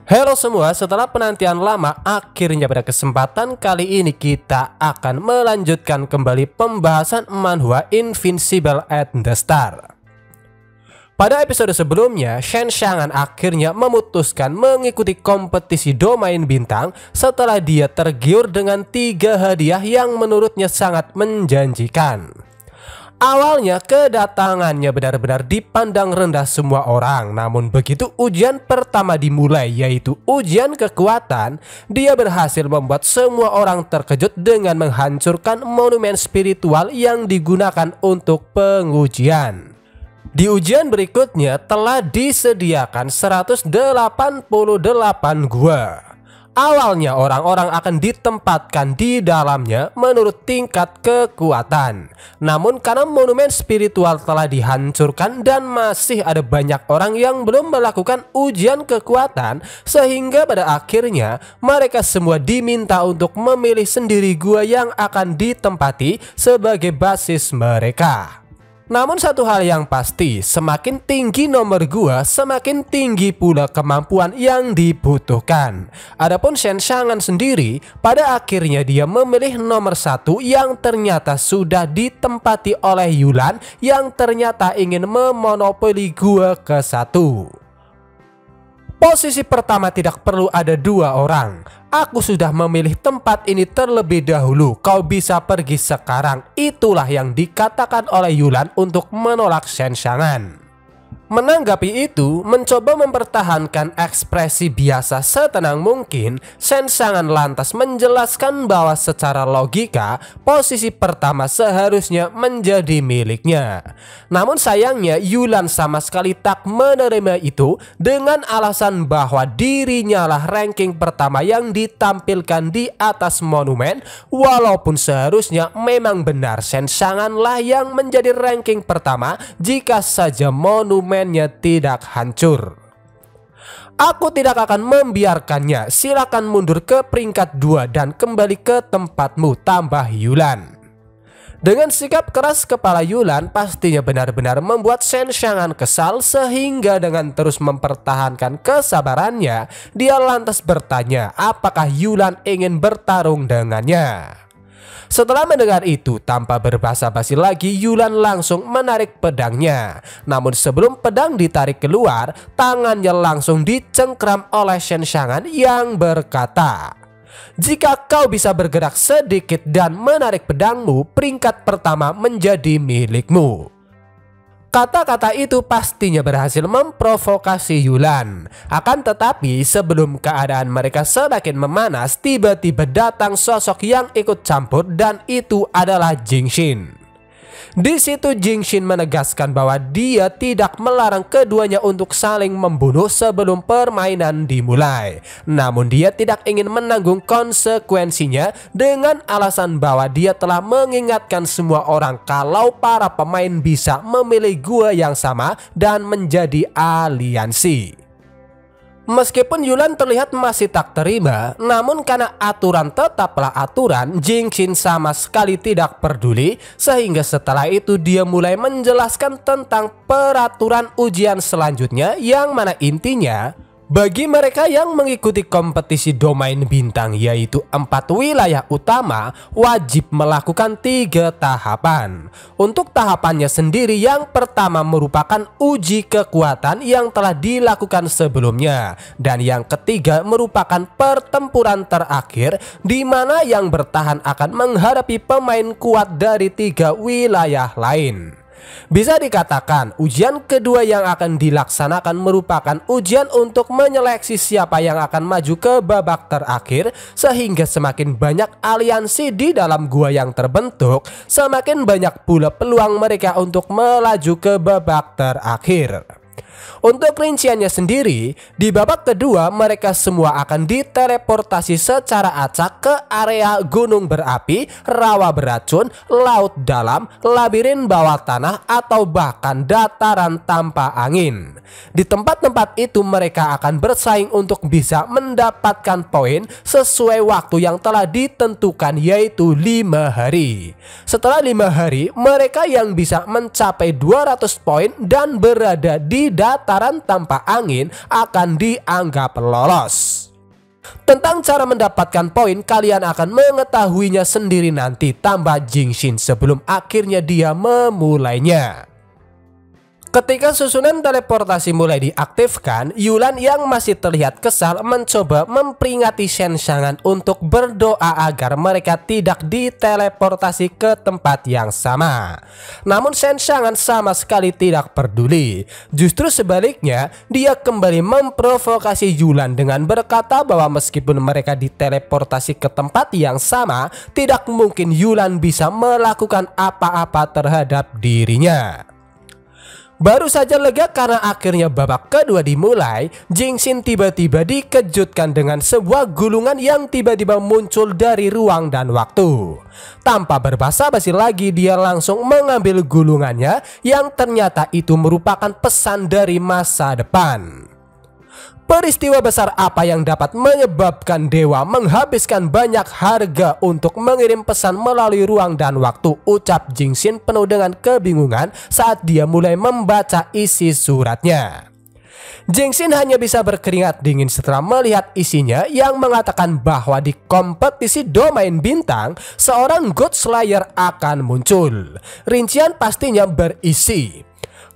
Halo semua, setelah penantian lama, akhirnya pada kesempatan kali ini kita akan melanjutkan kembali pembahasan manhwa Invincible at the Start. Pada episode sebelumnya, Shen Xiangan akhirnya memutuskan mengikuti kompetisi domain bintang setelah dia tergiur dengan 3 hadiah yang menurutnya sangat menjanjikan. Awalnya kedatangannya benar-benar dipandang rendah semua orang, namun begitu ujian pertama dimulai yaitu ujian kekuatan, dia berhasil membuat semua orang terkejut dengan menghancurkan monumen spiritual yang digunakan untuk pengujian. Di ujian berikutnya telah disediakan 188 gua. Awalnya orang-orang akan ditempatkan di dalamnya menurut tingkat kekuatan. Namun karena monumen spiritual telah dihancurkan dan masih ada banyak orang yang belum melakukan ujian kekuatan, sehingga pada akhirnya mereka semua diminta untuk memilih sendiri gua yang akan ditempati sebagai basis mereka. Namun satu hal yang pasti, semakin tinggi nomor gua, semakin tinggi pula kemampuan yang dibutuhkan. Adapun Shen Xiangan sendiri, pada akhirnya dia memilih nomor 1 yang ternyata sudah ditempati oleh Yulan yang ternyata ingin memonopoli gua ke-1. Posisi pertama tidak perlu ada 2 orang. Aku sudah memilih tempat ini terlebih dahulu. Kau bisa pergi sekarang. Itulah yang dikatakan oleh Yulan untuk menolak Shen Xiangan. Menanggapi itu, mencoba mempertahankan ekspresi biasa setenang mungkin, Shen Xiangan lantas menjelaskan bahwa secara logika posisi pertama seharusnya menjadi miliknya. Namun sayangnya Yulan sama sekali tak menerima itu dengan alasan bahwa dirinya lah ranking pertama yang ditampilkan di atas monumen, walaupun seharusnya memang benar Shen Xiangan lah yang menjadi ranking pertama jika saja monumen tidak hancur. Aku tidak akan membiarkannya. Silakan mundur ke peringkat 2 dan kembali ke tempatmu, tambah Yulan. Dengan sikap keras kepala Yulan pastinya benar-benar membuat Shen Xiangan kesal, sehingga dengan terus mempertahankan kesabarannya, dia lantas bertanya apakah Yulan ingin bertarung dengannya. Setelah mendengar itu, tanpa berbasa-basi lagi, Yulan langsung menarik pedangnya. Namun sebelum pedang ditarik keluar, tangannya langsung dicengkram oleh Shen Xiangan yang berkata, "Jika kau bisa bergerak sedikit dan menarik pedangmu, peringkat pertama menjadi milikmu." Kata-kata itu pastinya berhasil memprovokasi Yulan. Akan tetapi sebelum keadaan mereka semakin memanas, tiba-tiba datang sosok yang ikut campur, dan itu adalah Jingxin. Di situ Jingxin menegaskan bahwa dia tidak melarang keduanya untuk saling membunuh sebelum permainan dimulai. Namun dia tidak ingin menanggung konsekuensinya dengan alasan bahwa dia telah mengingatkan semua orang kalau para pemain bisa memilih gua yang sama dan menjadi aliansi. Meskipun Yulan terlihat masih tak terima, namun karena aturan tetaplah aturan, Jingxin sama sekali tidak peduli, sehingga setelah itu dia mulai menjelaskan tentang peraturan ujian selanjutnya, yang mana intinya bagi mereka yang mengikuti kompetisi domain bintang yaitu 4 wilayah utama, wajib melakukan 3 tahapan. Untuk tahapannya sendiri, yang pertama merupakan uji kekuatan yang telah dilakukan sebelumnya, dan yang ketiga merupakan pertempuran terakhir di mana yang bertahan akan menghadapi pemain kuat dari 3 wilayah lain. Bisa dikatakan ujian kedua yang akan dilaksanakan merupakan ujian untuk menyeleksi siapa yang akan maju ke babak terakhir, sehingga semakin banyak aliansi di dalam gua yang terbentuk, semakin banyak pula peluang mereka untuk melaju ke babak terakhir. Untuk rinciannya sendiri, di babak kedua mereka semua akan diteleportasi secara acak ke area gunung berapi, rawa beracun, laut dalam, labirin bawah tanah, atau bahkan dataran tanpa angin. Di tempat-tempat itu mereka akan bersaing untuk bisa mendapatkan poin sesuai waktu yang telah ditentukan, yaitu 5 hari. Setelah 5 hari, mereka yang bisa mencapai 200 poin dan berada di dalam dataran tanpa angin akan dianggap lolos. Tentang cara mendapatkan poin, kalian akan mengetahuinya sendiri nanti, tambah Jingxin sebelum akhirnya dia memulainya. Ketika susunan teleportasi mulai diaktifkan, Yulan yang masih terlihat kesal mencoba memperingati Shen Xiangan untuk berdoa agar mereka tidak diteleportasi ke tempat yang sama. Namun Shen Xiangan sama sekali tidak peduli. Justru sebaliknya, dia kembali memprovokasi Yulan dengan berkata bahwa meskipun mereka diteleportasi ke tempat yang sama, tidak mungkin Yulan bisa melakukan apa-apa terhadap dirinya. Baru saja lega karena akhirnya babak kedua dimulai, Jingxin tiba-tiba dikejutkan dengan sebuah gulungan yang tiba-tiba muncul dari ruang dan waktu. Tanpa berbasa-basi lagi, dia langsung mengambil gulungannya yang ternyata itu merupakan pesan dari masa depan. Peristiwa besar apa yang dapat menyebabkan dewa menghabiskan banyak harga untuk mengirim pesan melalui ruang dan waktu, ucap Jingxin penuh dengan kebingungan saat dia mulai membaca isi suratnya. Jingxin hanya bisa berkeringat dingin setelah melihat isinya yang mengatakan bahwa di kompetisi domain bintang, seorang God Slayer akan muncul. Rincian pastinya berisi: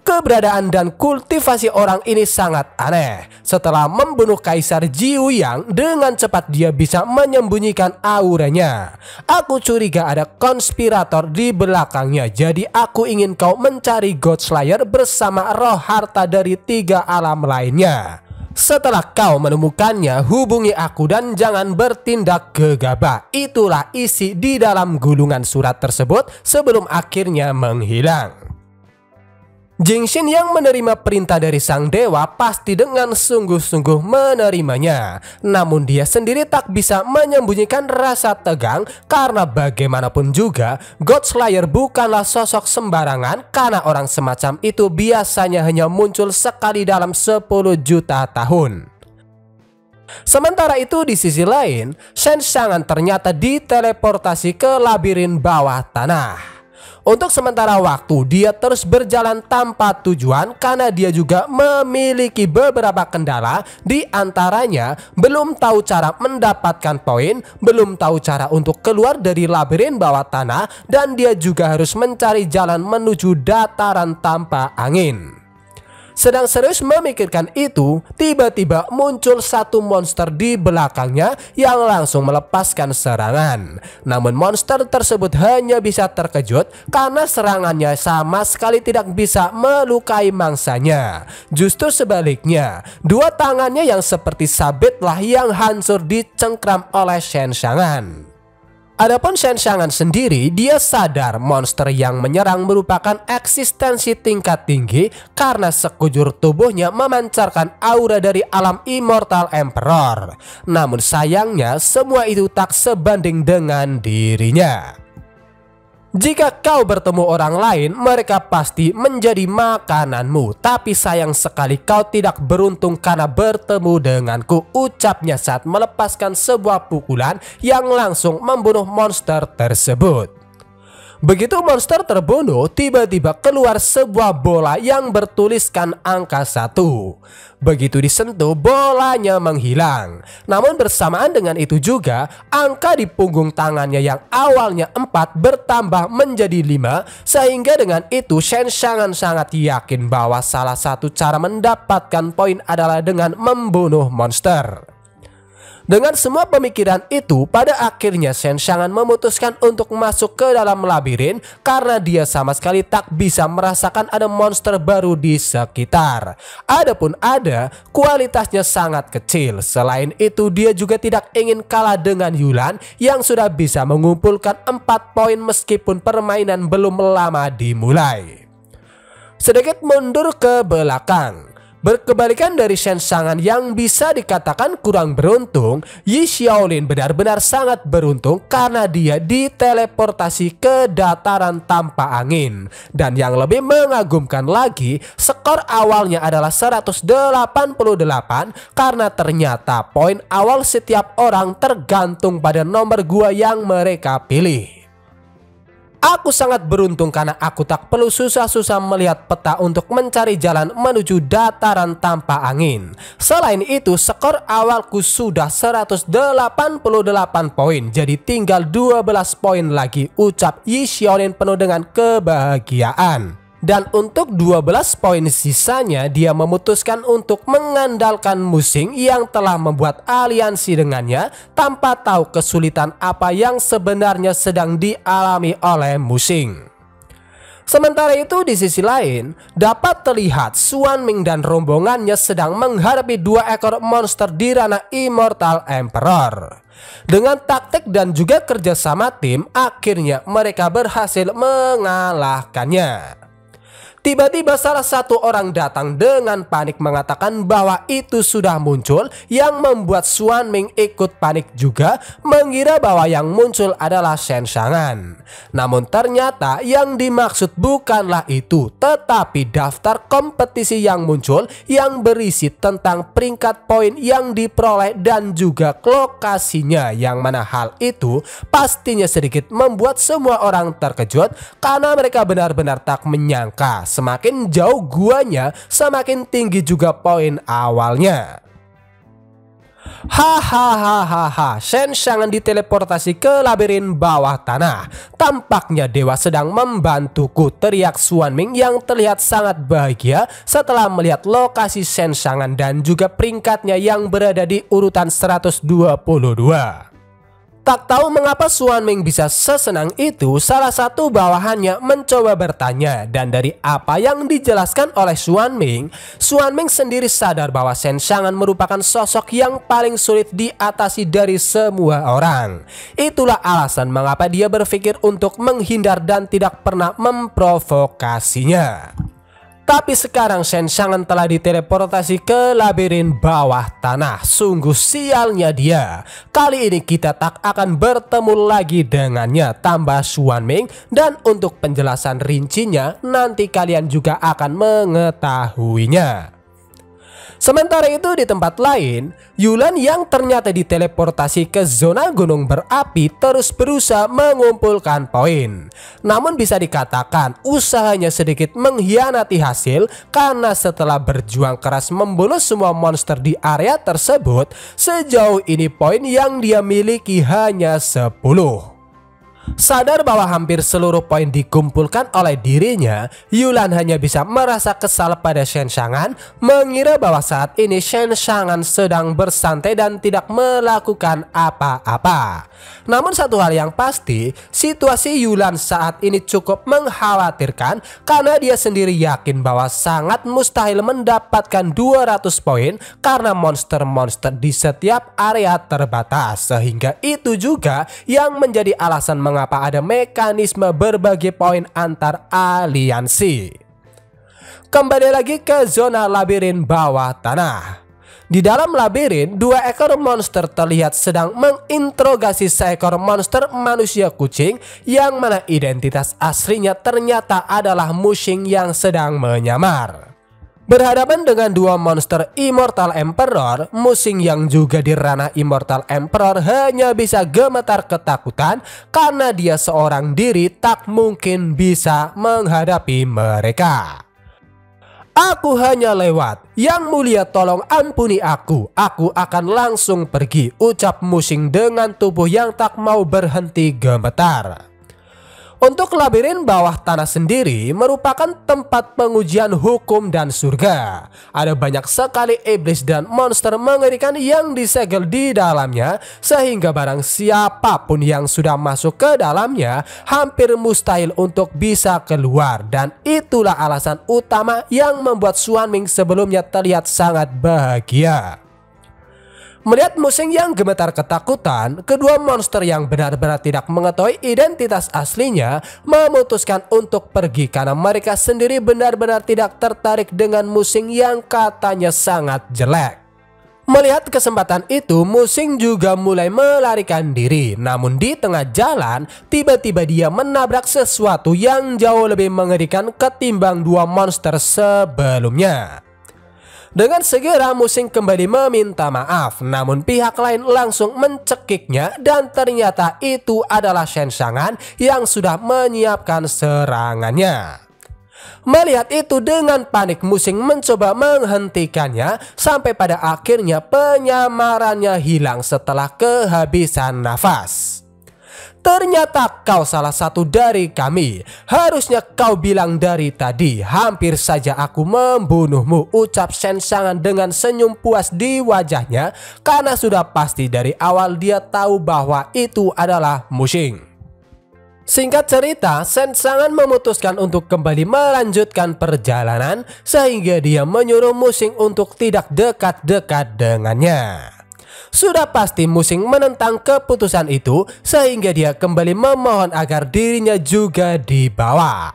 keberadaan dan kultivasi orang ini sangat aneh. Setelah membunuh Kaisar Jiuyang, dengan cepat dia bisa menyembunyikan auranya. Aku curiga ada konspirator di belakangnya, jadi aku ingin kau mencari God Slayer bersama roh harta dari 3 alam lainnya. Setelah kau menemukannya, hubungi aku dan jangan bertindak gegabah. Itulah isi di dalam gulungan surat tersebut sebelum akhirnya menghilang. Jingxin yang menerima perintah dari sang dewa pasti dengan sungguh-sungguh menerimanya. Namun dia sendiri tak bisa menyembunyikan rasa tegang karena bagaimanapun juga God Slayer bukanlah sosok sembarangan, karena orang semacam itu biasanya hanya muncul sekali dalam 10 juta tahun. Sementara itu di sisi lain, Shen Xiangan ternyata diteleportasi ke labirin bawah tanah. Untuk sementara waktu dia terus berjalan tanpa tujuan karena dia juga memiliki beberapa kendala, di antaranya belum tahu cara mendapatkan poin, belum tahu cara untuk keluar dari labirin bawah tanah, dan dia juga harus mencari jalan menuju dataran tanpa angin. Sedang serius memikirkan itu, tiba-tiba muncul satu monster di belakangnya yang langsung melepaskan serangan. Namun monster tersebut hanya bisa terkejut karena serangannya sama sekali tidak bisa melukai mangsanya. Justru sebaliknya, 2 tangannya yang seperti sabitlah yang hancur dicengkram oleh Shen Xiangan. Adapun Shen Xiangan sendiri, dia sadar monster yang menyerang merupakan eksistensi tingkat tinggi karena sekujur tubuhnya memancarkan aura dari alam Immortal Emperor. Namun sayangnya semua itu tak sebanding dengan dirinya. Jika kau bertemu orang lain, mereka pasti menjadi makananmu. Tapi sayang sekali kau tidak beruntung karena bertemu denganku, ucapnya saat melepaskan sebuah pukulan yang langsung membunuh monster tersebut. Begitu monster terbunuh, tiba-tiba keluar sebuah bola yang bertuliskan angka 1. Begitu disentuh, bolanya menghilang. Namun bersamaan dengan itu juga, angka di punggung tangannya yang awalnya 4 bertambah menjadi 5. Sehingga dengan itu Shen Xiangan sangat yakin bahwa salah satu cara mendapatkan poin adalah dengan membunuh monster. Dengan semua pemikiran itu, pada akhirnya Shen Xiangan memutuskan untuk masuk ke dalam labirin karena dia sama sekali tak bisa merasakan ada monster baru di sekitar. Adapun ada, kualitasnya sangat kecil. Selain itu, dia juga tidak ingin kalah dengan Yulan yang sudah bisa mengumpulkan 4 poin meskipun permainan belum lama dimulai. Sedikit mundur ke belakang. Berkebalikan dari Shen Xiangan yang bisa dikatakan kurang beruntung, Yi Xiaolin benar-benar sangat beruntung karena dia diteleportasi ke dataran tanpa angin. Dan yang lebih mengagumkan lagi, skor awalnya adalah 188 karena ternyata poin awal setiap orang tergantung pada nomor gua yang mereka pilih. Aku sangat beruntung karena aku tak perlu susah-susah melihat peta untuk mencari jalan menuju dataran tanpa angin. Selain itu, skor awalku sudah 188 poin, jadi tinggal 12 poin lagi, ucap Yi Xiaolin penuh dengan kebahagiaan. Dan untuk 12 poin sisanya, dia memutuskan untuk mengandalkan Muxing yang telah membuat aliansi dengannya tanpa tahu kesulitan apa yang sebenarnya sedang dialami oleh Muxing. Sementara itu di sisi lain, dapat terlihat Xuanming dan rombongannya sedang menghadapi 2 ekor monster di ranah Immortal Emperor. Dengan taktik dan juga kerjasama tim, akhirnya mereka berhasil mengalahkannya. Tiba-tiba salah satu orang datang dengan panik mengatakan bahwa itu sudah muncul, yang membuat Xuanming ikut panik juga, mengira bahwa yang muncul adalah Shen Chang'an. Namun ternyata yang dimaksud bukanlah itu, tetapi daftar kompetisi yang muncul yang berisi tentang peringkat poin yang diperoleh dan juga lokasinya, yang mana hal itu pastinya sedikit membuat semua orang terkejut karena mereka benar-benar tak menyangka semakin jauh guanya, semakin tinggi juga poin awalnya. Hahaha, Shen Chang'an diteleportasi ke labirin bawah tanah. Tampaknya dewa sedang membantuku, teriak Xuanming yang terlihat sangat bahagia setelah melihat lokasi Shen Chang'an dan juga peringkatnya yang berada di urutan 122. Tak tahu mengapa Xuanming bisa sesenang itu, salah satu bawahannya mencoba bertanya, dan dari apa yang dijelaskan oleh Xuanming sendiri sadar bahwa Shen Chang'an merupakan sosok yang paling sulit diatasi dari semua orang. Itulah alasan mengapa dia berpikir untuk menghindar dan tidak pernah memprovokasinya. Tapi sekarang Shen Chang'an telah diteleportasi ke labirin bawah tanah. Sungguh sialnya dia. Kali ini kita tak akan bertemu lagi dengannya, tambah Xuanming. Dan untuk penjelasan rincinya, nanti kalian juga akan mengetahuinya. Sementara itu di tempat lain, Yulan yang ternyata diteleportasi ke zona gunung berapi terus berusaha mengumpulkan poin. Namun bisa dikatakan usahanya sedikit mengkhianati hasil, karena setelah berjuang keras membunuh semua monster di area tersebut, sejauh ini poin yang dia miliki hanya 10. Sadar bahwa hampir seluruh poin dikumpulkan oleh dirinya, Yulan hanya bisa merasa kesal pada Shen Chang'an, mengira bahwa saat ini Shen Chang'an sedang bersantai dan tidak melakukan apa-apa. Namun satu hal yang pasti, situasi Yulan saat ini cukup mengkhawatirkan, karena dia sendiri yakin bahwa sangat mustahil mendapatkan 200 poin karena monster-monster di setiap area terbatas, sehingga itu juga yang menjadi alasan mengapa ada mekanisme berbagi poin antar aliansi. Kembali lagi ke zona labirin bawah tanah. Di dalam labirin, 2 ekor monster terlihat sedang menginterogasi seekor monster manusia kucing, yang mana identitas aslinya ternyata adalah Muxing yang sedang menyamar. Berhadapan dengan 2 monster Immortal Emperor, Muxing yang juga di ranah Immortal Emperor hanya bisa gemetar ketakutan karena dia seorang diri tak mungkin bisa menghadapi mereka. Aku hanya lewat, Yang Mulia tolong ampuni aku akan langsung pergi, ucap Muxing dengan tubuh yang tak mau berhenti gemetar. Untuk labirin bawah tanah sendiri merupakan tempat pengujian hukum dan surga. Ada banyak sekali iblis dan monster mengerikan yang disegel di dalamnya, sehingga barang siapapun yang sudah masuk ke dalamnya hampir mustahil untuk bisa keluar. Dan itulah alasan utama yang membuat Xuanming sebelumnya terlihat sangat bahagia. Melihat Muxing yang gemetar ketakutan, kedua monster yang benar-benar tidak mengetahui identitas aslinya memutuskan untuk pergi karena mereka sendiri benar-benar tidak tertarik dengan Muxing yang katanya sangat jelek. Melihat kesempatan itu, Muxing juga mulai melarikan diri. Namun di tengah jalan, tiba-tiba dia menabrak sesuatu yang jauh lebih mengerikan ketimbang 2 monster sebelumnya. Dengan segera Mushing kembali meminta maaf, namun pihak lain langsung mencekiknya dan ternyata itu adalah Shenshangan yang sudah menyiapkan serangannya. Melihat itu dengan panik Mushing mencoba menghentikannya sampai pada akhirnya penyamarannya hilang setelah kehabisan nafas. Ternyata kau salah satu dari kami. Harusnya kau bilang dari tadi. Hampir saja aku membunuhmu, ucap Shenshangan dengan senyum puas di wajahnya karena sudah pasti dari awal dia tahu bahwa itu adalah Mushing. Singkat cerita, Shenshangan memutuskan untuk kembali melanjutkan perjalanan sehingga dia menyuruh Mushing untuk tidak dekat-dekat dengannya. Sudah pasti Mushing menentang keputusan itu sehingga dia kembali memohon agar dirinya juga dibawa.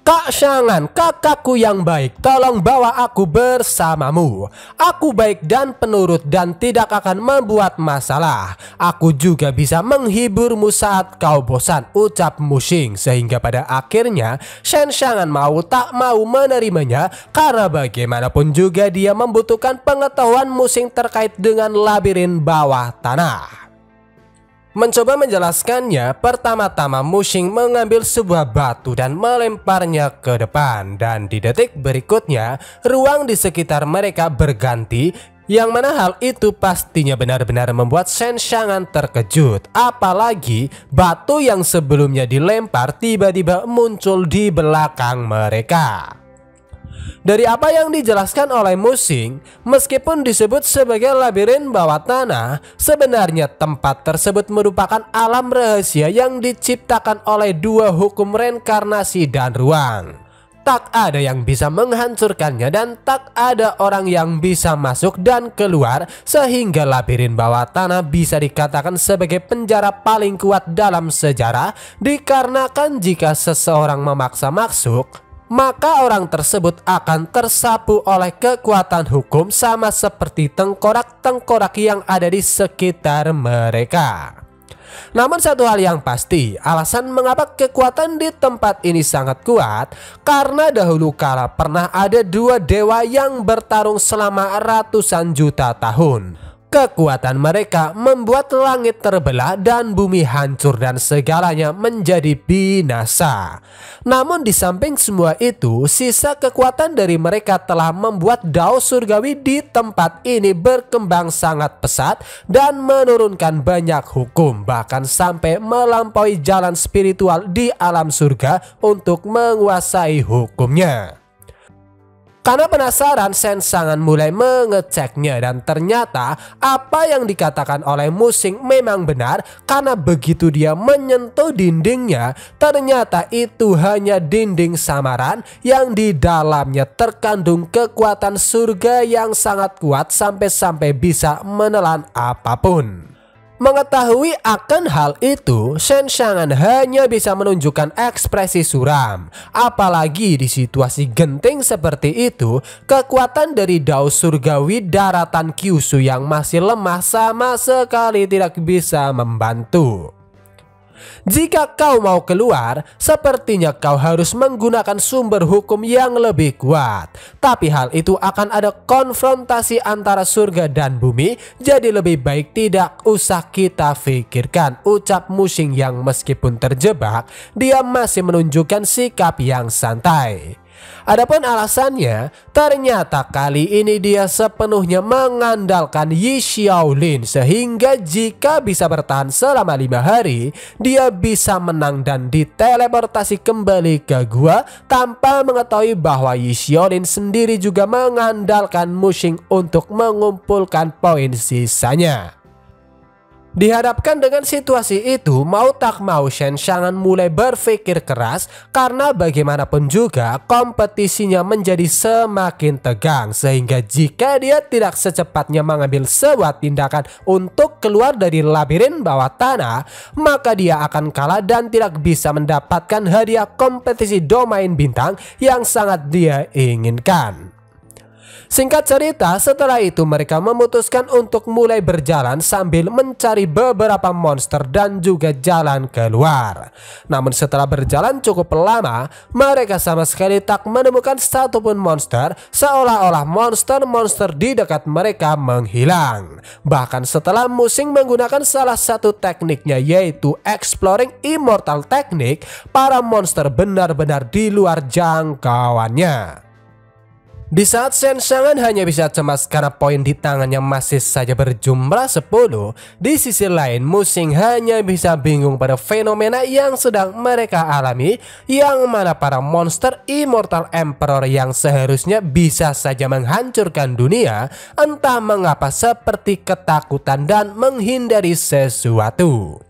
Kak Shangan, kakakku yang baik, tolong bawa aku bersamamu. Aku baik dan penurut dan tidak akan membuat masalah. Aku juga bisa menghiburmu saat kau bosan, ucap Mushing. Sehingga pada akhirnya Shenshangan mau tak mau menerimanya karena bagaimanapun juga dia membutuhkan pengetahuan Mushing terkait dengan labirin bawah tanah. Mencoba menjelaskannya, pertama-tama Mushing mengambil sebuah batu dan melemparnya ke depan, dan di detik berikutnya ruang di sekitar mereka berganti, yang mana hal itu pastinya benar-benar membuat Shenshangan terkejut. Apalagi batu yang sebelumnya dilempar tiba-tiba muncul di belakang mereka. Dari apa yang dijelaskan oleh Mushing, meskipun disebut sebagai labirin bawah tanah, sebenarnya tempat tersebut merupakan alam rahasia yang diciptakan oleh dua hukum reinkarnasi dan ruang. Tak ada yang bisa menghancurkannya dan tak ada orang yang bisa masuk dan keluar, sehingga labirin bawah tanah bisa dikatakan sebagai penjara paling kuat dalam sejarah, dikarenakan jika seseorang memaksa masuk, maka orang tersebut akan tersapu oleh kekuatan hukum sama seperti tengkorak-tengkorak yang ada di sekitar mereka. Namun satu hal yang pasti, alasan mengapa kekuatan di tempat ini sangat kuat, karena dahulu kala pernah ada dua dewa yang bertarung selama ratusan juta tahun. Kekuatan mereka membuat langit terbelah dan bumi hancur dan segalanya menjadi binasa. Namun di samping semua itu, sisa kekuatan dari mereka telah membuat Dao surgawi di tempat ini berkembang sangat pesat dan menurunkan banyak hukum, bahkan sampai melampaui jalan spiritual di alam surga untuk menguasai hukumnya. Karena penasaran, Shenshangan mulai mengeceknya dan ternyata apa yang dikatakan oleh Mushing memang benar, karena begitu dia menyentuh dindingnya, ternyata itu hanya dinding samaran yang di dalamnya terkandung kekuatan surga yang sangat kuat sampai-sampai bisa menelan apapun. Mengetahui akan hal itu, Shenshangan hanya bisa menunjukkan ekspresi suram. Apalagi di situasi genting seperti itu, kekuatan dari Dao surgawi daratan Kyushu yang masih lemah sama sekali tidak bisa membantu. Jika kau mau keluar, sepertinya kau harus menggunakan sumber hukum yang lebih kuat. Tapi hal itu akan ada konfrontasi antara surga dan bumi, jadi lebih baik tidak usah kita pikirkan, ucap Mushing yang meskipun terjebak, dia masih menunjukkan sikap yang santai. Adapun alasannya, ternyata kali ini dia sepenuhnya mengandalkan Yi Xiaolin, sehingga jika bisa bertahan selama 5 hari, dia bisa menang dan diteleportasi kembali ke gua tanpa mengetahui bahwa Yi Xiaolin sendiri juga mengandalkan Mushing untuk mengumpulkan poin sisanya. Dihadapkan dengan situasi itu, mau tak mau Shenshangan mulai berpikir keras karena bagaimanapun juga kompetisinya menjadi semakin tegang, sehingga jika dia tidak secepatnya mengambil sebuah tindakan untuk keluar dari labirin bawah tanah, maka dia akan kalah dan tidak bisa mendapatkan hadiah kompetisi domain bintang yang sangat dia inginkan. Singkat cerita, setelah itu mereka memutuskan untuk mulai berjalan sambil mencari beberapa monster dan juga jalan keluar. Namun setelah berjalan cukup lama, mereka sama sekali tak menemukan satupun monster, seolah-olah monster-monster di dekat mereka menghilang. Bahkan setelah Musing menggunakan salah satu tekniknya, yaitu Exploring Immortal Technique, para monster benar-benar di luar jangkauannya. Di saat Shenxangan hanya bisa cemas karena poin di tangannya masih saja berjumlah 10, di sisi lain Musing hanya bisa bingung pada fenomena yang sedang mereka alami, yang mana para monster Immortal Emperor yang seharusnya bisa saja menghancurkan dunia, entah mengapa seperti ketakutan dan menghindari sesuatu.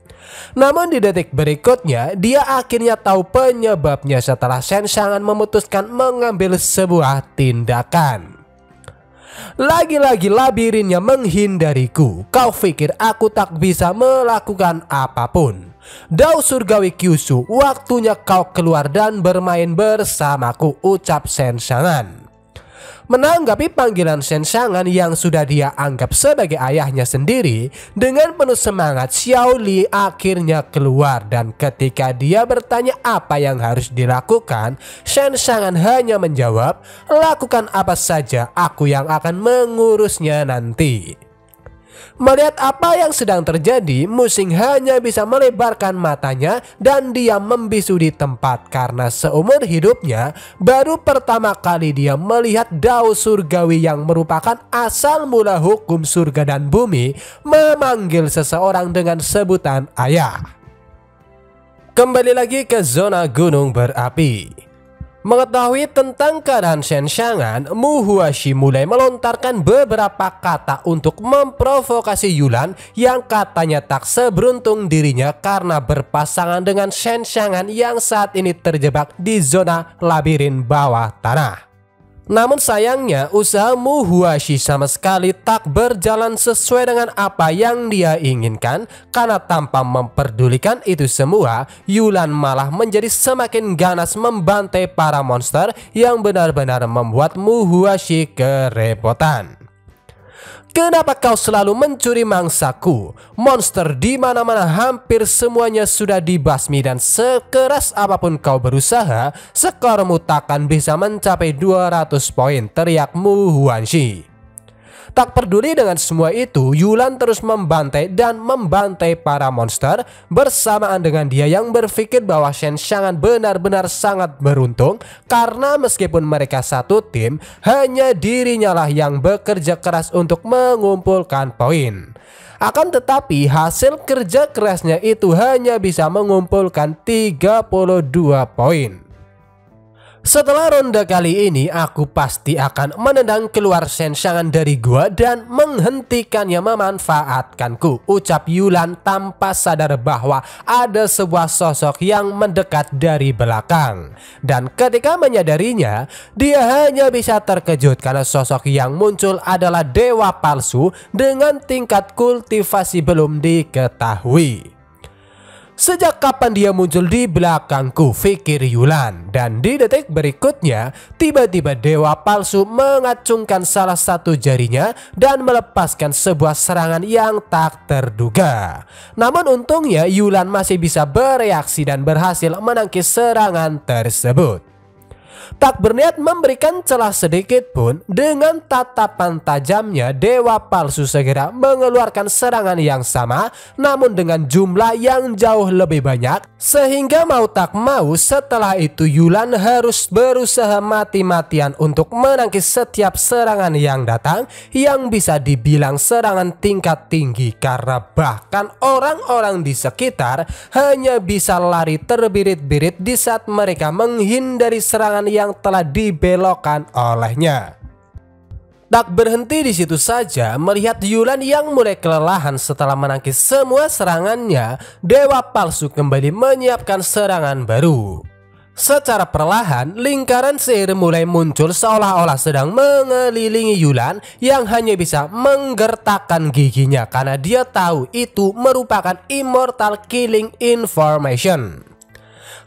Namun di detik berikutnya, dia akhirnya tahu penyebabnya setelah Shenxangan memutuskan mengambil sebuah tindakan. Lagi-lagi labirinnya menghindariku. Kau pikir aku tak bisa melakukan apapun? Dao Surgawi Kyushu, waktunya kau keluar dan bermain bersamaku, ucap Shenxangan. Menanggapi panggilan Shenxangan yang sudah dia anggap sebagai ayahnya sendiri, dengan penuh semangat Xiao Li akhirnya keluar, dan ketika dia bertanya apa yang harus dilakukan, Shenxangan hanya menjawab, "Lakukan apa saja, aku yang akan mengurusnya nanti." Melihat apa yang sedang terjadi, Musing hanya bisa melebarkan matanya dan diam membisu di tempat, karena seumur hidupnya baru pertama kali dia melihat Dao Surgawi yang merupakan asal mula hukum surga dan bumi memanggil seseorang dengan sebutan ayah. Kembali lagi ke zona gunung berapi. Mengetahui tentang keadaan Shenxangan, Mu Huashi mulai melontarkan beberapa kata untuk memprovokasi Yulan yang katanya tak seberuntung dirinya karena berpasangan dengan Shenxangan yang saat ini terjebak di zona labirin bawah tanah. Namun sayangnya usaha Mu Huashi sama sekali tak berjalan sesuai dengan apa yang dia inginkan, karena tanpa memperdulikan itu semua, Yulan malah menjadi semakin ganas membantai para monster yang benar-benar membuat Mu Huashi kerepotan. "Kenapa kau selalu mencuri mangsaku? Monster di mana-mana hampir semuanya sudah dibasmi, dan sekeras apapun kau berusaha, skormu takkan bisa mencapai 200 poin," teriak Mu Huashi. Tak peduli dengan semua itu, Yulan terus membantai dan membantai para monster bersamaan dengan dia yang berpikir bahwa Shenxangan benar-benar sangat beruntung, karena meskipun mereka satu tim, hanya dirinya lah yang bekerja keras untuk mengumpulkan poin. Akan tetapi hasil kerja kerasnya itu hanya bisa mengumpulkan 32 poin. "Setelah ronde kali ini, aku pasti akan menendang keluar Shenxangan dari gua dan menghentikannya memanfaatkanku," ucap Yulan tanpa sadar bahwa ada sebuah sosok yang mendekat dari belakang. Dan ketika menyadarinya, dia hanya bisa terkejut karena sosok yang muncul adalah dewa palsu dengan tingkat kultivasi belum diketahui. "Sejak kapan dia muncul di belakangku?" pikir Yulan. Dan di detik berikutnya, tiba-tiba dewa palsu mengacungkan salah satu jarinya dan melepaskan sebuah serangan yang tak terduga. Namun untungnya Yulan masih bisa bereaksi dan berhasil menangkis serangan tersebut. Tak berniat memberikan celah sedikit pun, dengan tatapan tajamnya dewa palsu segera mengeluarkan serangan yang sama, namun dengan jumlah yang jauh lebih banyak, sehingga mau tak mau setelah itu Yulan harus berusaha mati-matian untuk menangkis setiap serangan yang datang, yang bisa dibilang serangan tingkat tinggi, karena bahkan orang-orang di sekitar hanya bisa lari terbirit-birit di saat mereka menghindari serangan yang telah dibelokkan olehnya. Tak berhenti di situ saja, melihat Yulan yang mulai kelelahan setelah menangkis semua serangannya, dewa palsu kembali menyiapkan serangan baru. Secara perlahan, lingkaran sihir mulai muncul seolah-olah sedang mengelilingi Yulan yang hanya bisa menggertakkan giginya karena dia tahu itu merupakan Immortal Killing Information.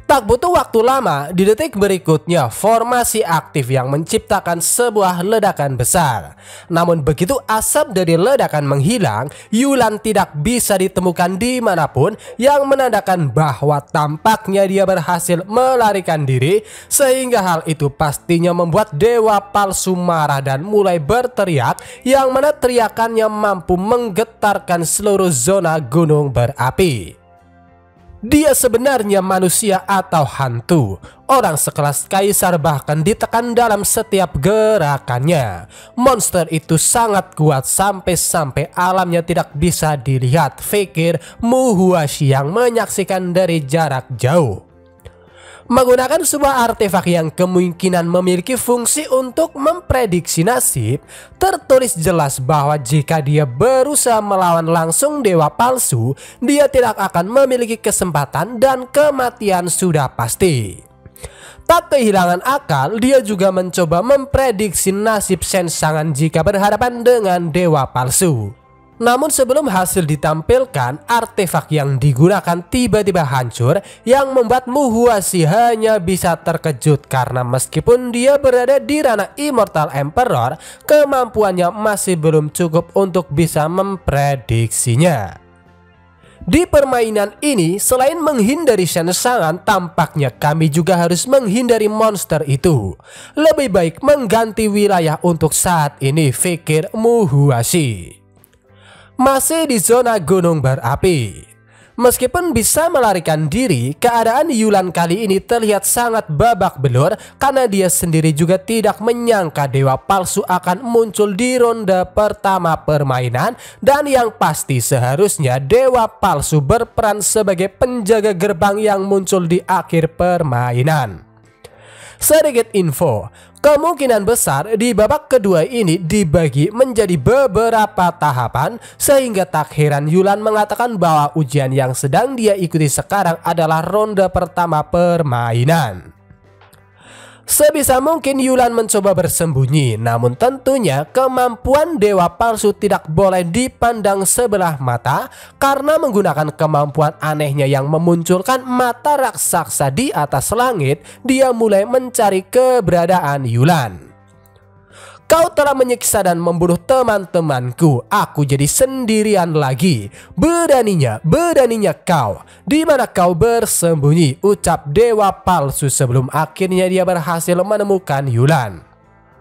Tak butuh waktu lama, di detik berikutnya formasi aktif yang menciptakan sebuah ledakan besar. Namun begitu asap dari ledakan menghilang, Yulan tidak bisa ditemukan dimanapun, yang menandakan bahwa tampaknya dia berhasil melarikan diri, sehingga hal itu pastinya membuat dewa palsu marah dan mulai berteriak, yang mana teriakannya mampu menggetarkan seluruh zona gunung berapi. Dia sebenarnya manusia atau hantu. Orang sekelas kaisar bahkan ditekan dalam setiap gerakannya. Monster itu sangat kuat sampai-sampai alamnya tidak bisa dilihat, pikir Muhuashi yang menyaksikan dari jarak jauh. Menggunakan sebuah artefak yang kemungkinan memiliki fungsi untuk memprediksi nasib, tertulis jelas bahwa jika dia berusaha melawan langsung dewa palsu, dia tidak akan memiliki kesempatan dan kematian sudah pasti. Tak kehilangan akal, dia juga mencoba memprediksi nasib Shensangan jika berhadapan dengan dewa palsu. Namun sebelum hasil ditampilkan, artefak yang digunakan tiba-tiba hancur, yang membuat Muhuashi hanya bisa terkejut karena meskipun dia berada di ranah Immortal Emperor, kemampuannya masih belum cukup untuk bisa memprediksinya. Di permainan ini, selain menghindari Shensangan, tampaknya kami juga harus menghindari monster itu. Lebih baik mengganti wilayah untuk saat ini, pikir Muhuashi. Masih di zona gunung berapi. Meskipun bisa melarikan diri, keadaan Yulan kali ini terlihat sangat babak belur karena dia sendiri juga tidak menyangka dewa palsu akan muncul di ronde pertama permainan, dan yang pasti seharusnya dewa palsu berperan sebagai penjaga gerbang yang muncul di akhir permainan. Sedikit info, kemungkinan besar di babak kedua ini dibagi menjadi beberapa tahapan, sehingga tak heran Yulan mengatakan bahwa ujian yang sedang dia ikuti sekarang adalah ronde pertama permainan. Sebisa mungkin Yulan mencoba bersembunyi, namun tentunya kemampuan dewa palsu tidak boleh dipandang sebelah mata karena menggunakan kemampuan anehnya yang memunculkan mata raksasa di atas langit, dia mulai mencari keberadaan Yulan. Kau telah menyiksa dan membunuh teman-temanku, aku jadi sendirian lagi. Beraninya kau. Di mana kau bersembunyi? Ucap dewa palsu sebelum akhirnya dia berhasil menemukan Yulan.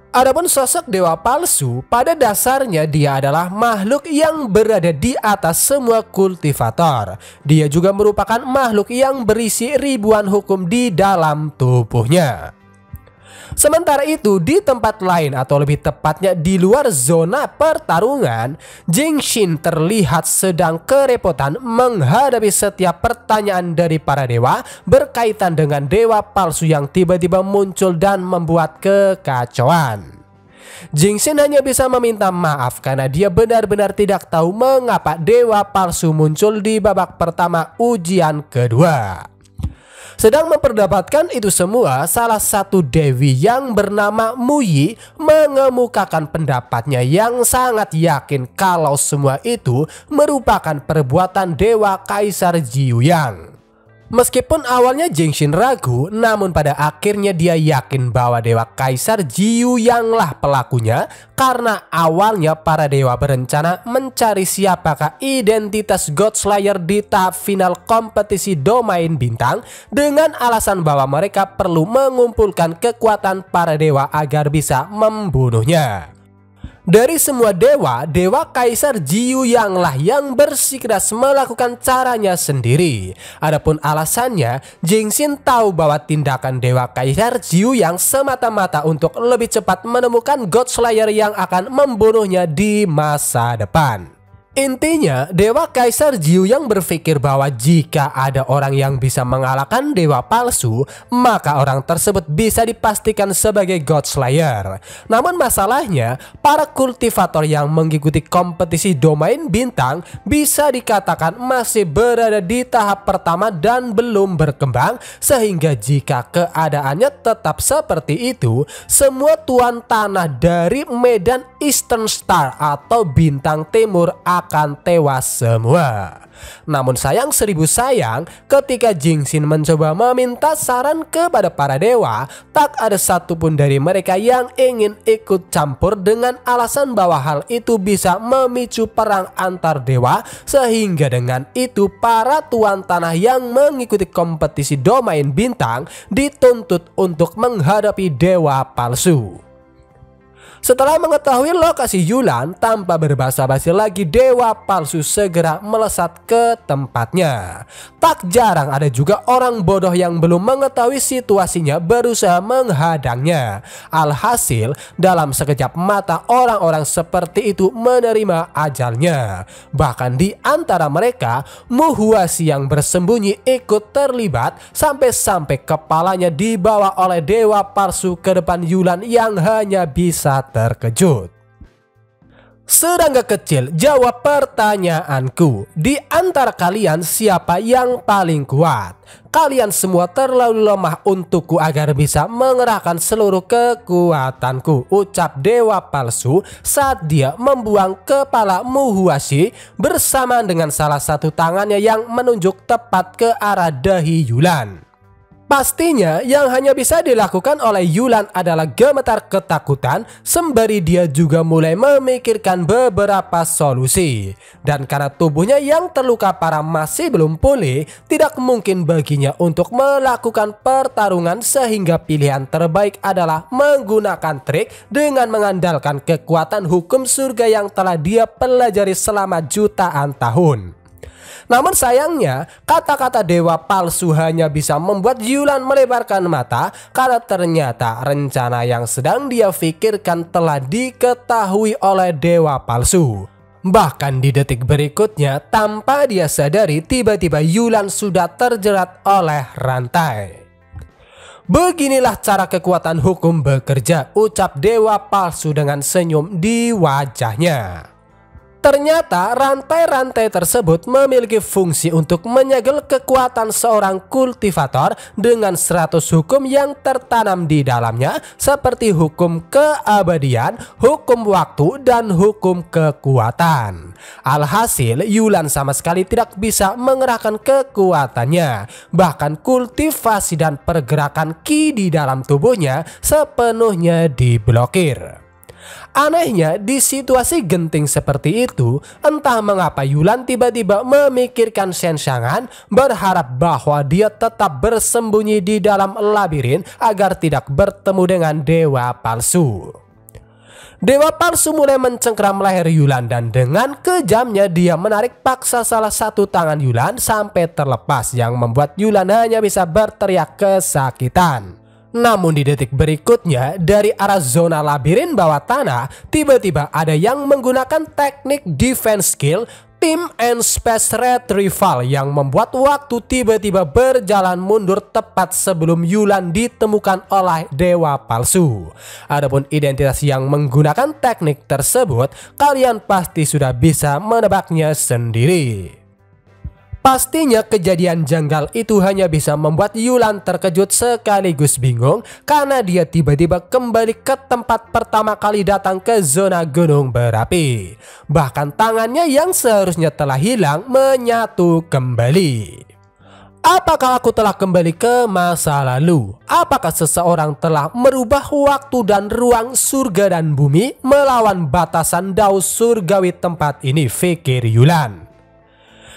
Adapun sosok dewa palsu, pada dasarnya dia adalah makhluk yang berada di atas semua kultivator. Dia juga merupakan makhluk yang berisi ribuan hukum di dalam tubuhnya. Sementara itu, di tempat lain atau lebih tepatnya di luar zona pertarungan, Jingxin terlihat sedang kerepotan menghadapi setiap pertanyaan dari para dewa berkaitan dengan dewa palsu yang tiba-tiba muncul dan membuat kekacauan. Jingxin hanya bisa meminta maaf karena dia benar-benar tidak tahu mengapa dewa palsu muncul di babak pertama ujian kedua. Sedang memperdapatkan itu semua, salah satu dewi yang bernama Muyi mengemukakan pendapatnya yang sangat yakin kalau semua itu merupakan perbuatan dewa Kaisar Jiuyang. Meskipun awalnya Jingxin ragu, namun pada akhirnya dia yakin bahwa dewa Kaisar Jiuyanglah pelakunya, karena awalnya para dewa berencana mencari siapakah identitas God Slayer di tahap final kompetisi domain bintang dengan alasan bahwa mereka perlu mengumpulkan kekuatan para dewa agar bisa membunuhnya. Dari semua dewa, dewa Kaisar Jiuyanglah yang bersikeras melakukan caranya sendiri. Adapun alasannya, Jingxin tahu bahwa tindakan dewa Kaisar Jiuyang semata-mata untuk lebih cepat menemukan God Slayer yang akan membunuhnya di masa depan. Intinya, dewa Kaisar Jiuyang berpikir bahwa jika ada orang yang bisa mengalahkan dewa palsu, maka orang tersebut bisa dipastikan sebagai God Slayer. Namun masalahnya, para kultivator yang mengikuti kompetisi domain bintang bisa dikatakan masih berada di tahap pertama dan belum berkembang, sehingga jika keadaannya tetap seperti itu, semua tuan tanah dari medan Eastern Star atau bintang timur akan tewas semua. Namun sayang seribu sayang, ketika Jingxin mencoba meminta saran kepada para dewa, tak ada satupun dari mereka yang ingin ikut campur dengan alasan bahwa hal itu bisa memicu perang antar dewa, sehingga dengan itu para tuan tanah yang mengikuti kompetisi domain bintang dituntut untuk menghadapi dewa palsu. Setelah mengetahui lokasi Yulan, tanpa berbasa-basi lagi dewa palsu segera melesat ke tempatnya. Tak jarang ada juga orang bodoh yang belum mengetahui situasinya berusaha menghadangnya. Alhasil dalam sekejap mata orang-orang seperti itu menerima ajalnya. Bahkan di antara mereka Mu Huashi yang bersembunyi ikut terlibat, sampai-sampai kepalanya dibawa oleh dewa palsu ke depan Yulan yang hanya bisa terkejut. Serangga kecil, jawab pertanyaanku. Di antara kalian siapa yang paling kuat? Kalian semua terlalu lemah untukku agar bisa mengerahkan seluruh kekuatanku, ucap dewa palsu saat dia membuang kepala Mu Huashi bersamaan dengan salah satu tangannya yang menunjuk tepat ke arah dahi Yulan. Pastinya yang hanya bisa dilakukan oleh Yulan adalah gemetar ketakutan, sembari dia juga mulai memikirkan beberapa solusi. Dan karena tubuhnya yang terluka parah masih belum pulih, tidak mungkin baginya untuk melakukan pertarungan, sehingga pilihan terbaik adalah menggunakan trik dengan mengandalkan kekuatan hukum surga yang telah dia pelajari selama jutaan tahun. Namun sayangnya, kata-kata dewa palsu hanya bisa membuat Yulan melebarkan mata, karena ternyata rencana yang sedang dia pikirkan telah diketahui oleh dewa palsu. Bahkan di detik berikutnya, tanpa dia sadari, tiba-tiba Yulan sudah terjerat oleh rantai. Beginilah cara kekuatan hukum bekerja, ucap dewa palsu dengan senyum di wajahnya. Ternyata rantai-rantai tersebut memiliki fungsi untuk menyegel kekuatan seorang kultivator dengan 100 hukum yang tertanam di dalamnya, seperti hukum keabadian, hukum waktu, dan hukum kekuatan. Alhasil, Yulan sama sekali tidak bisa mengerahkan kekuatannya. Bahkan kultivasi dan pergerakan ki di dalam tubuhnya sepenuhnya diblokir. Anehnya, di situasi genting seperti itu, entah mengapa Yulan tiba-tiba memikirkan Shenshangan, berharap bahwa dia tetap bersembunyi di dalam labirin agar tidak bertemu dengan dewa palsu. Dewa palsu mulai mencengkram leher Yulan dan dengan kejamnya dia menarik paksa salah satu tangan Yulan sampai terlepas, yang membuat Yulan hanya bisa berteriak kesakitan. Namun di detik berikutnya, dari arah zona labirin bawah tanah, tiba-tiba ada yang menggunakan teknik defense skill Time and Space Retrieval yang membuat waktu tiba-tiba berjalan mundur tepat sebelum Yulan ditemukan oleh dewa palsu. Adapun identitas yang menggunakan teknik tersebut, kalian pasti sudah bisa menebaknya sendiri. Pastinya kejadian janggal itu hanya bisa membuat Yulan terkejut sekaligus bingung, karena dia tiba-tiba kembali ke tempat pertama kali datang ke zona gunung berapi. Bahkan tangannya yang seharusnya telah hilang menyatu kembali. Apakah aku telah kembali ke masa lalu? Apakah seseorang telah merubah waktu dan ruang, surga dan bumi melawan batasan daus surgawi tempat ini, pikir Yulan.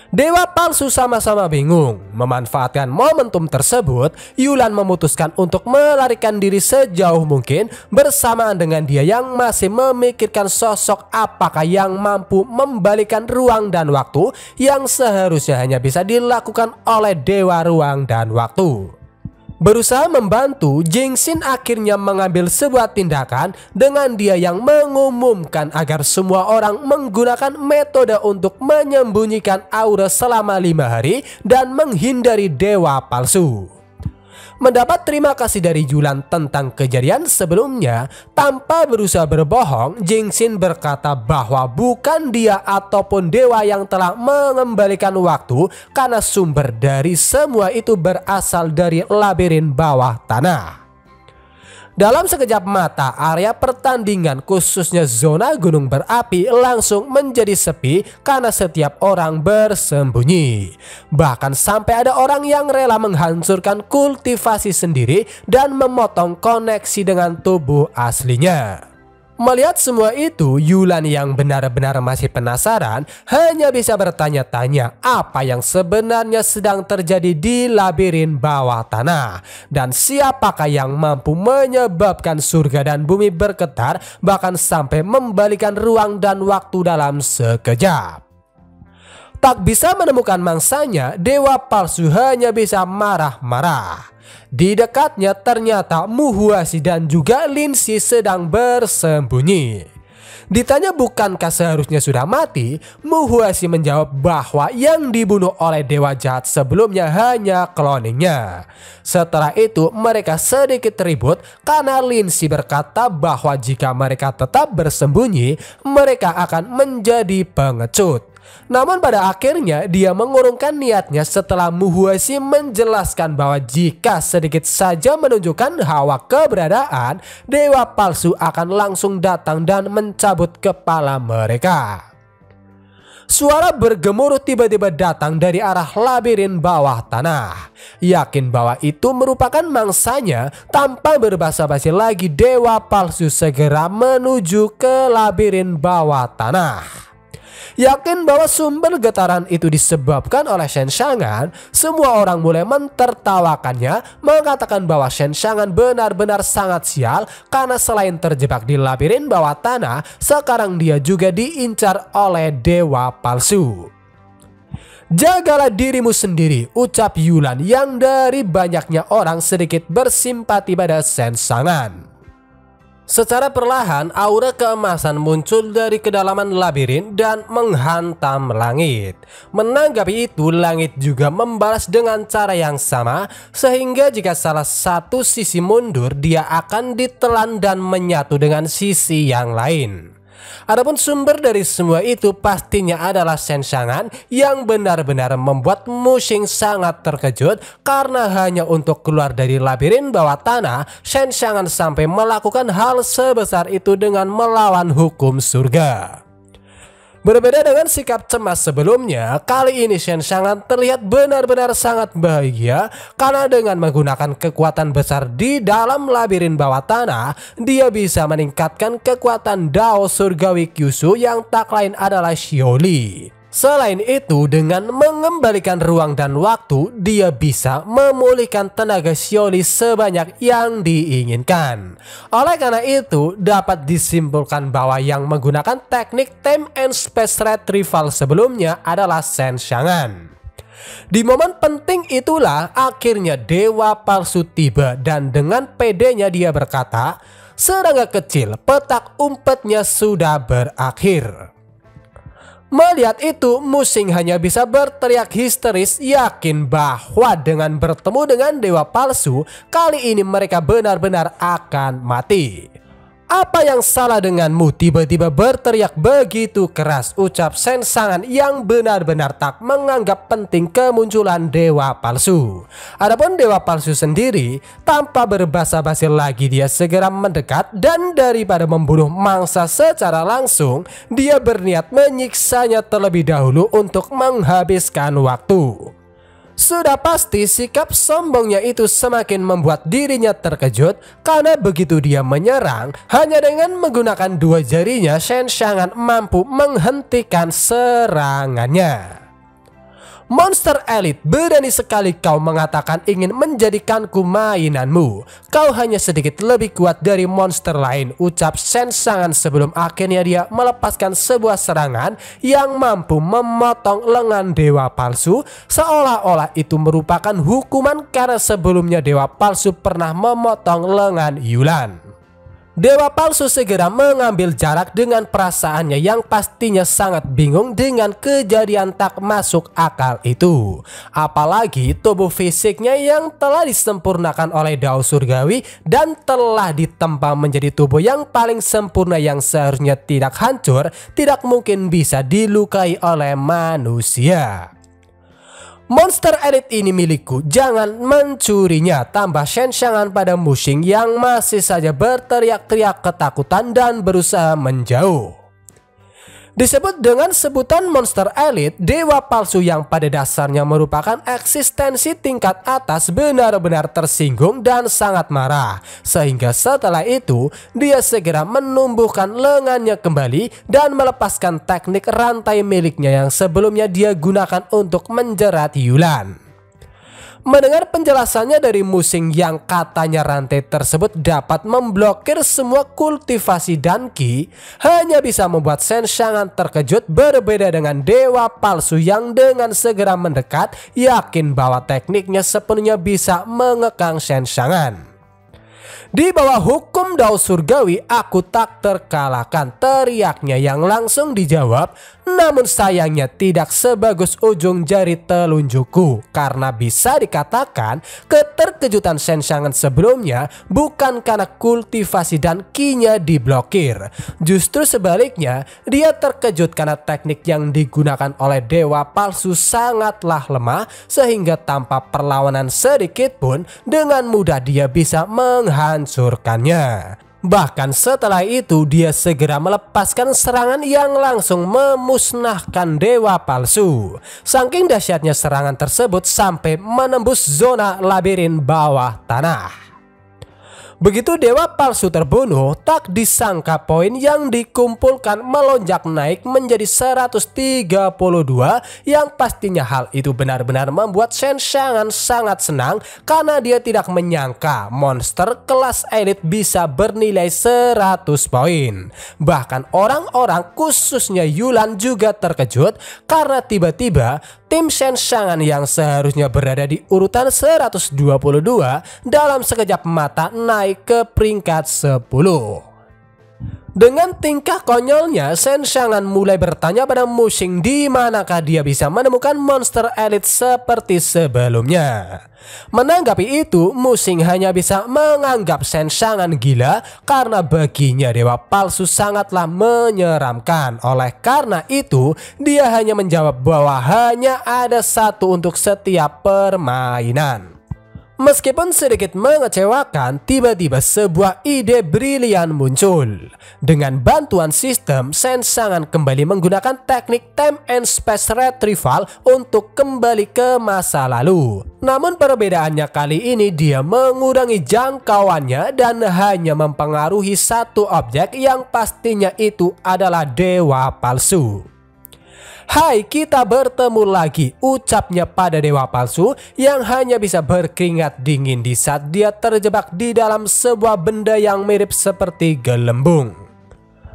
Dewa palsu sama-sama bingung. Memanfaatkan momentum tersebut, Yulan memutuskan untuk melarikan diri sejauh mungkin bersamaan dengan dia yang masih memikirkan sosok apakah yang mampu membalikan ruang dan waktu yang seharusnya hanya bisa dilakukan oleh dewa ruang dan waktu. Berusaha membantu, Jingxin akhirnya mengambil sebuah tindakan dengan dia yang mengumumkan agar semua orang menggunakan metode untuk menyembunyikan aura selama 5 hari dan menghindari dewa palsu. Mendapat terima kasih dari Yulan tentang kejadian sebelumnya, tanpa berusaha berbohong, Jingxin berkata bahwa bukan dia ataupun dewa yang telah mengembalikan waktu, karena sumber dari semua itu berasal dari labirin bawah tanah. Dalam sekejap mata, area pertandingan khususnya zona gunung berapi langsung menjadi sepi karena setiap orang bersembunyi. Bahkan sampai ada orang yang rela menghancurkan kultivasi sendiri dan memotong koneksi dengan tubuh aslinya. Melihat semua itu, Yulan yang benar-benar masih penasaran hanya bisa bertanya-tanya apa yang sebenarnya sedang terjadi di labirin bawah tanah. Dan siapakah yang mampu menyebabkan surga dan bumi bergetar bahkan sampai membalikan ruang dan waktu dalam sekejap. Tak bisa menemukan mangsanya, dewa palsu hanya bisa marah-marah. Di dekatnya ternyata Mu Huasi dan juga Lin Si sedang bersembunyi. Ditanya bukankah seharusnya sudah mati, Mu Huasi menjawab bahwa yang dibunuh oleh dewa jahat sebelumnya hanya cloningnya. Setelah itu mereka sedikit ribut karena Lin Si berkata bahwa jika mereka tetap bersembunyi, mereka akan menjadi pengecut. Namun pada akhirnya dia mengurungkan niatnya setelah Mu Huasi menjelaskan bahwa jika sedikit saja menunjukkan hawa keberadaan, dewa palsu akan langsung datang dan mencabut kepala mereka. Suara bergemuruh tiba-tiba datang dari arah labirin bawah tanah. Yakin bahwa itu merupakan mangsanya, tanpa berbasa-basi lagi dewa palsu segera menuju ke labirin bawah tanah. Yakin bahwa sumber getaran itu disebabkan oleh Shen Xiangan, semua orang mulai mentertawakannya, mengatakan bahwa Shen Xiangan benar-benar sangat sial karena selain terjebak di labirin bawah tanah, sekarang dia juga diincar oleh dewa palsu. Jagalah dirimu sendiri, ucap Yulan yang dari banyaknya orang sedikit bersimpati pada Shen Xiangan. Secara perlahan, aura keemasan muncul dari kedalaman labirin dan menghantam langit. Menanggapi itu, langit juga membalas dengan cara yang sama, sehingga jika salah satu sisi mundur, dia akan ditelan dan menyatu dengan sisi yang lain. Adapun sumber dari semua itu pastinya adalah Shen Xiangan yang benar-benar membuat Mu Xing sangat terkejut karena hanya untuk keluar dari labirin bawah tanah, Shen Xiangan sampai melakukan hal sebesar itu dengan melawan hukum surga. Berbeda dengan sikap cemas sebelumnya, kali ini Shen Xiangan terlihat benar-benar sangat bahagia karena dengan menggunakan kekuatan besar di dalam labirin bawah tanah, dia bisa meningkatkan kekuatan Dao Surgawi Kyushu yang tak lain adalah Xiaoli. Selain itu, dengan mengembalikan ruang dan waktu, dia bisa memulihkan tenaga Xiaoli sebanyak yang diinginkan. Oleh karena itu, dapat disimpulkan bahwa yang menggunakan teknik Time and Space Retrieval sebelumnya adalah Shen Xiangan. Di momen penting itulah akhirnya dewa palsu tiba dan dengan pedenya dia berkata, "Serangga kecil, petak umpetnya sudah berakhir." Melihat itu, Mu Xing hanya bisa berteriak histeris, yakin bahwa dengan bertemu dengan dewa palsu, kali ini mereka benar-benar akan mati. "Apa yang salah denganmu?" tiba-tiba berteriak begitu keras, ucap Shen Xiangan yang benar-benar tak menganggap penting kemunculan dewa palsu. Adapun dewa palsu sendiri, tanpa berbasa-basi lagi dia segera mendekat dan daripada membunuh mangsa secara langsung, dia berniat menyiksanya terlebih dahulu untuk menghabiskan waktu. Sudah pasti sikap sombongnya itu semakin membuat dirinya terkejut karena begitu dia menyerang, hanya dengan menggunakan dua jarinya Shen Xiangan mampu menghentikan serangannya. "Monster elit, berani sekali kau mengatakan ingin menjadikanku mainanmu. Kau hanya sedikit lebih kuat dari monster lain," ucap Shen Xiangan sebelum akhirnya dia melepaskan sebuah serangan yang mampu memotong lengan dewa palsu, seolah-olah itu merupakan hukuman karena sebelumnya dewa palsu pernah memotong lengan Yulan. Dewa palsu segera mengambil jarak dengan perasaannya yang pastinya sangat bingung dengan kejadian tak masuk akal itu. Apalagi tubuh fisiknya yang telah disempurnakan oleh Dao Surgawi dan telah ditempa menjadi tubuh yang paling sempurna yang seharusnya tidak hancur, tidak mungkin bisa dilukai oleh manusia. Monster Elite ini milikku, jangan mencurinya, tambah Shenshangan pada Muxing yang masih saja berteriak-teriak ketakutan dan berusaha menjauh. Disebut dengan sebutan Monster Elite, dewa palsu yang pada dasarnya merupakan eksistensi tingkat atas benar-benar tersinggung dan sangat marah. Sehingga setelah itu, dia segera menumbuhkan lengannya kembali dan melepaskan teknik rantai miliknya yang sebelumnya dia gunakan untuk menjerat Yulan. Mendengar penjelasannya dari Muxing yang katanya rantai tersebut dapat memblokir semua kultivasi dan ki, hanya bisa membuat Shenshangan terkejut. Berbeda dengan dewa palsu yang dengan segera mendekat yakin bahwa tekniknya sepenuhnya bisa mengekang Shenshangan. Di bawah hukum Dao Surgawi, aku tak terkalahkan, teriaknya yang langsung dijawab. Namun sayangnya tidak sebagus ujung jari telunjukku, karena bisa dikatakan keterkejutan Shenshangan sebelumnya bukan karena kultivasi dan ki-nya diblokir. Justru sebaliknya, dia terkejut karena teknik yang digunakan oleh dewa palsu sangatlah lemah, sehingga tanpa perlawanan sedikit pun dengan mudah dia bisa menghancurkannya. Bahkan setelah itu dia segera melepaskan serangan yang langsung memusnahkan dewa palsu. Saking dahsyatnya serangan tersebut sampai menembus zona labirin bawah tanah. Begitu dewa palsu terbunuh, tak disangka poin yang dikumpulkan melonjak naik menjadi 132, yang pastinya hal itu benar-benar membuat Shenshangan sangat senang karena dia tidak menyangka monster kelas elit bisa bernilai 100 poin. Bahkan orang-orang khususnya Yulan juga terkejut karena tiba-tiba tim Shenshangan yang seharusnya berada di urutan 122 dalam sekejap mata naik ke peringkat 10. Dengan tingkah konyolnya, Shenshangan mulai bertanya pada Muxing di manakah dia bisa menemukan monster elit seperti sebelumnya. Menanggapi itu, Muxing hanya bisa menganggap Shenshangan gila karena baginya dewa palsu sangatlah menyeramkan. Oleh karena itu, dia hanya menjawab bahwa hanya ada satu untuk setiap permainan. Meskipun sedikit mengecewakan, tiba-tiba sebuah ide brilian muncul. Dengan bantuan sistem, Shenshangan kembali menggunakan teknik time and space retrieval untuk kembali ke masa lalu. Namun perbedaannya kali ini dia mengurangi jangkauannya dan hanya mempengaruhi satu objek yang pastinya itu adalah dewa palsu. "Hai, kita bertemu lagi," ucapnya pada dewa palsu yang hanya bisa berkeringat dingin di saat dia terjebak di dalam sebuah benda yang mirip seperti gelembung.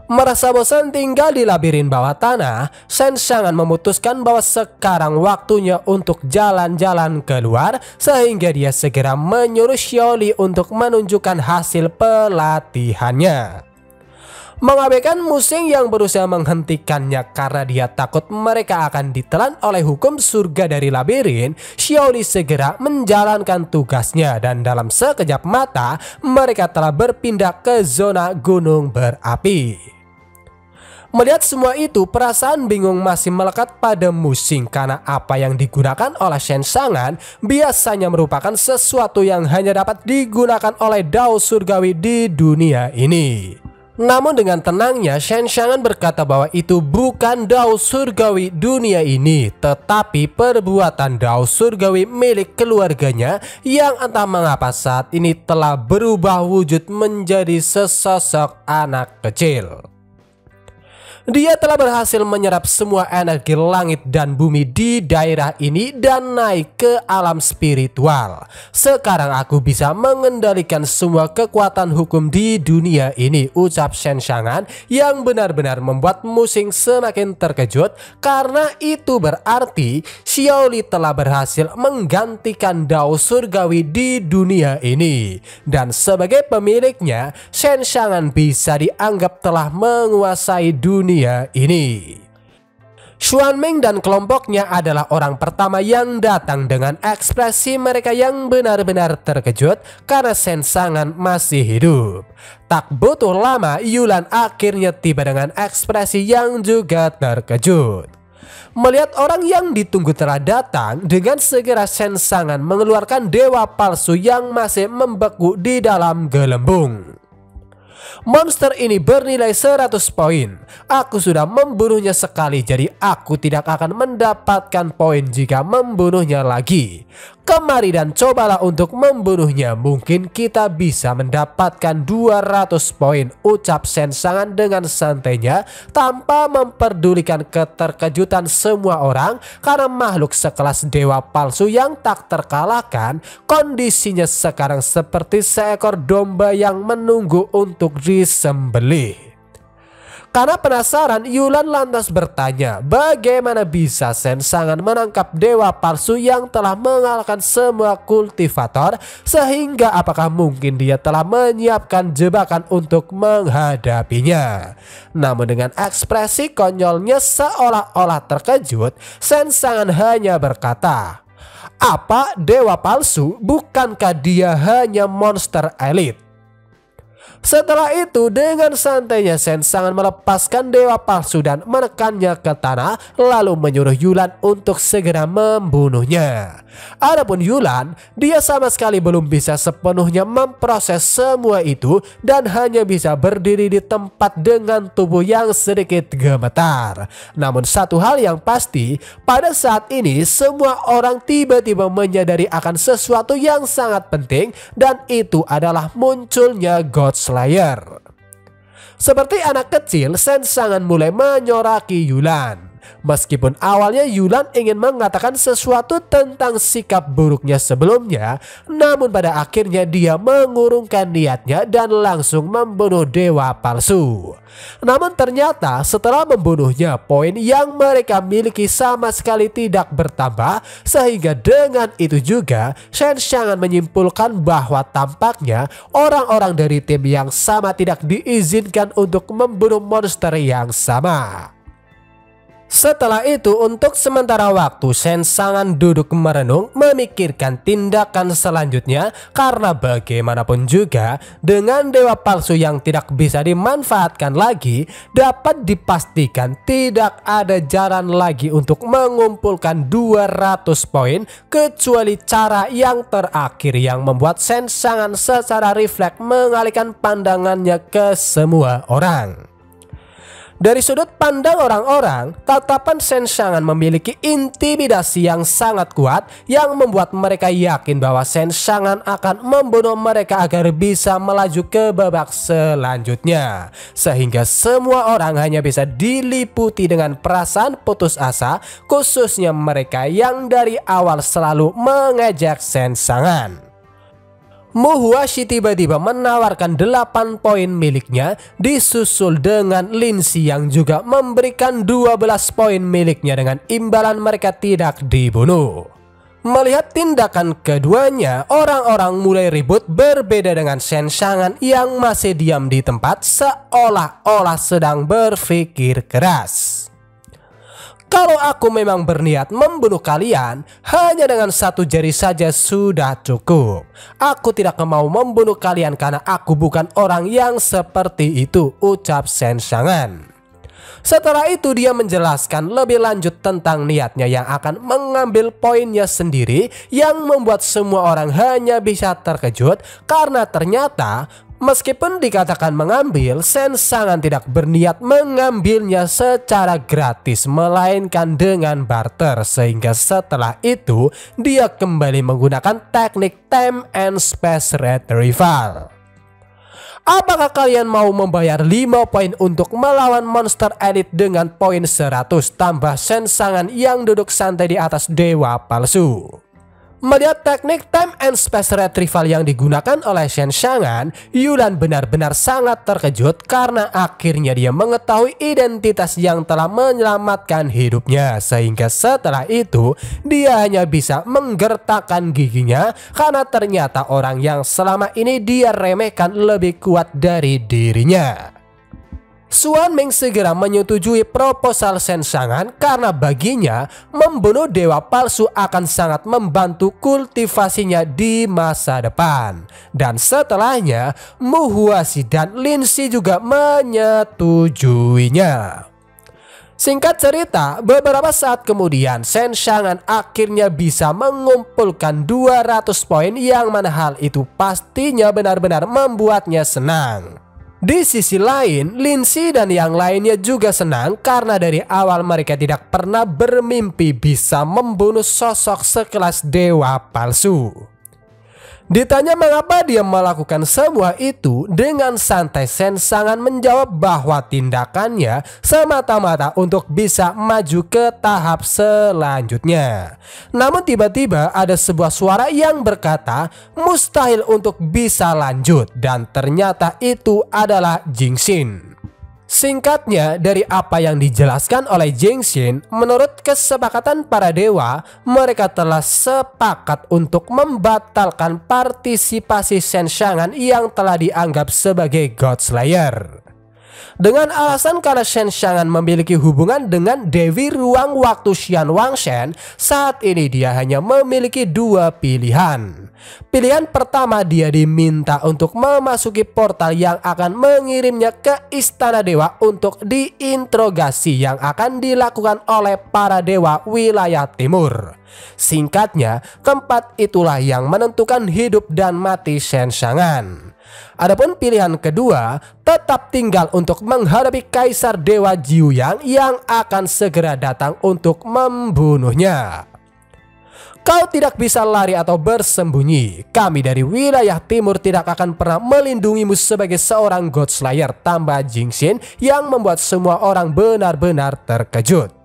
Merasa bosan tinggal di labirin bawah tanah, Shenshangan memutuskan bahwa sekarang waktunya untuk jalan-jalan keluar, sehingga dia segera menyuruh Xiaoli untuk menunjukkan hasil pelatihannya. Mengabaikan Muxing yang berusaha menghentikannya karena dia takut mereka akan ditelan oleh hukum surga dari labirin, Xiaoli segera menjalankan tugasnya dan dalam sekejap mata mereka telah berpindah ke zona gunung berapi. Melihat semua itu, perasaan bingung masih melekat pada Muxing karena apa yang digunakan oleh Shenshangan biasanya merupakan sesuatu yang hanya dapat digunakan oleh Dao Surgawi di dunia ini. Namun dengan tenangnya Shenshangan berkata bahwa itu bukan Dao Surgawi dunia ini, tetapi perbuatan Dao Surgawi milik keluarganya yang entah mengapa saat ini telah berubah wujud menjadi sesosok anak kecil. Dia telah berhasil menyerap semua energi langit dan bumi di daerah ini dan naik ke alam spiritual. Sekarang aku bisa mengendalikan semua kekuatan hukum di dunia ini, ucap Shenshangan yang benar-benar membuat Muxing semakin terkejut karena itu berarti Xiaoli telah berhasil menggantikan Dao Surgawi di dunia ini. Dan sebagai pemiliknya, Shenshangan bisa dianggap telah menguasai dunia ini. Xuanming dan kelompoknya adalah orang pertama yang datang dengan ekspresi mereka yang benar-benar terkejut karena Shenshangan masih hidup. Tak butuh lama, Yulan akhirnya tiba dengan ekspresi yang juga terkejut. Melihat orang yang ditunggu telah datang, dengan segera Shen Sangan mengeluarkan dewa palsu yang masih membeku di dalam gelembung. Monster ini bernilai 100 poin. Aku sudah membunuhnya sekali, jadi aku tidak akan mendapatkan poin jika membunuhnya lagi. Kemari dan cobalah untuk membunuhnya. Mungkin kita bisa mendapatkan 200 poin, ucap Shen Sangan dengan santainya tanpa memperdulikan keterkejutan semua orang karena makhluk sekelas dewa palsu yang tak terkalahkan kondisinya sekarang seperti seekor domba yang menunggu untuk disembelih. Karena penasaran, Yulan lantas bertanya bagaimana bisa Shen Sangan menangkap dewa palsu yang telah mengalahkan semua kultivator, sehingga apakah mungkin dia telah menyiapkan jebakan untuk menghadapinya. Namun dengan ekspresi konyolnya seolah-olah terkejut, Shen Sangan hanya berkata, "Apa dewa palsu? Bukankah dia hanya monster elit?" Setelah itu dengan santainya Shen Sangan melepaskan dewa palsu dan menekannya ke tanah, lalu menyuruh Yulan untuk segera membunuhnya. Adapun Yulan, dia sama sekali belum bisa sepenuhnya memproses semua itu dan hanya bisa berdiri di tempat dengan tubuh yang sedikit gemetar. Namun satu hal yang pasti, pada saat ini semua orang tiba-tiba menyadari akan sesuatu yang sangat penting, dan itu adalah munculnya God Slayer. Seperti anak kecil, Shen Sangan mulai menyoraki Yulan. Meskipun awalnya Yulan ingin mengatakan sesuatu tentang sikap buruknya sebelumnya, namun pada akhirnya dia mengurungkan niatnya dan langsung membunuh dewa palsu. Namun ternyata setelah membunuhnya, poin yang mereka miliki sama sekali tidak bertambah, sehingga dengan itu juga Shen Sangan menyimpulkan bahwa tampaknya orang-orang dari tim yang sama tidak diizinkan untuk membunuh monster yang sama. Setelah itu, untuk sementara waktu Shen Sangan duduk merenung memikirkan tindakan selanjutnya, karena bagaimanapun juga dengan dewa palsu yang tidak bisa dimanfaatkan lagi, dapat dipastikan tidak ada jalan lagi untuk mengumpulkan 200 poin kecuali cara yang terakhir yang membuat Shen Sangan secara refleks mengalihkan pandangannya ke semua orang. Dari sudut pandang orang-orang, tatapan Shen Sangan memiliki intimidasi yang sangat kuat yang membuat mereka yakin bahwa Shen Sangan akan membunuh mereka agar bisa melaju ke babak selanjutnya. Sehingga semua orang hanya bisa diliputi dengan perasaan putus asa, khususnya mereka yang dari awal selalu mengejek Shen Sangan. Mu Huashi tiba-tiba menawarkan 8 poin miliknya, disusul dengan Lin Si yang juga memberikan 12 poin miliknya dengan imbalan mereka tidak dibunuh. Melihat tindakan keduanya, orang-orang mulai ribut, berbeda dengan Shen Sangan yang masih diam di tempat seolah-olah sedang berpikir keras. Kalau aku memang berniat membunuh kalian, hanya dengan satu jari saja sudah cukup. Aku tidak mau membunuh kalian karena aku bukan orang yang seperti itu, ucap Shen Sangan. Setelah itu dia menjelaskan lebih lanjut tentang niatnya yang akan mengambil poinnya sendiri, yang membuat semua orang hanya bisa terkejut karena ternyata meskipun dikatakan mengambil, Shen Sangan tidak berniat mengambilnya secara gratis, melainkan dengan barter, sehingga setelah itu dia kembali menggunakan teknik Time and Space Retrieval. Apakah kalian mau membayar 5 poin untuk melawan monster elit dengan poin 100 tambah Shen Sangan yang duduk santai di atas dewa palsu? Melihat teknik Time and Space Retrieval yang digunakan oleh Shen Sangan, Yulan benar-benar sangat terkejut karena akhirnya dia mengetahui identitas yang telah menyelamatkan hidupnya, sehingga setelah itu dia hanya bisa menggertakkan giginya karena ternyata orang yang selama ini dia remehkan lebih kuat dari dirinya. Xuan Ming segera menyetujui proposal Shen Sangan karena baginya membunuh dewa palsu akan sangat membantu kultivasinya di masa depan. Dan setelahnya Mu Huashi dan Lin Si juga menyetujuinya. Singkat cerita, beberapa saat kemudian Shen Xiangan akhirnya bisa mengumpulkan 200 poin yang mana hal itu pastinya benar-benar membuatnya senang. Di sisi lain, Lin Si dan yang lainnya juga senang karena dari awal mereka tidak pernah bermimpi bisa membunuh sosok sekelas dewa palsu. Ditanya mengapa dia melakukan semua itu, dengan santai Shen Xiangan menjawab bahwa tindakannya semata-mata untuk bisa maju ke tahap selanjutnya. Namun tiba-tiba ada sebuah suara yang berkata mustahil untuk bisa lanjut, dan ternyata itu adalah Jingxin. Singkatnya, dari apa yang dijelaskan oleh Jingxin, menurut kesepakatan para dewa, mereka telah sepakat untuk membatalkan partisipasi Shen Xiangan yang telah dianggap sebagai God Slayer. Dengan alasan karena Shen Xiangan memiliki hubungan dengan Dewi Ruang Waktu Xian Wangshen, saat ini dia hanya memiliki dua pilihan. Pilihan pertama, dia diminta untuk memasuki portal yang akan mengirimnya ke Istana Dewa untuk diinterogasi yang akan dilakukan oleh para dewa wilayah timur. Singkatnya, keempat itulah yang menentukan hidup dan mati Shen Xiangan. Adapun pilihan kedua, tetap tinggal untuk menghadapi Kaisar Dewa Jiuyang yang akan segera datang untuk membunuhnya. Kau tidak bisa lari atau bersembunyi. Kami dari wilayah timur tidak akan pernah melindungimu sebagai seorang God Slayer, tambah Jingxin yang membuat semua orang benar-benar terkejut.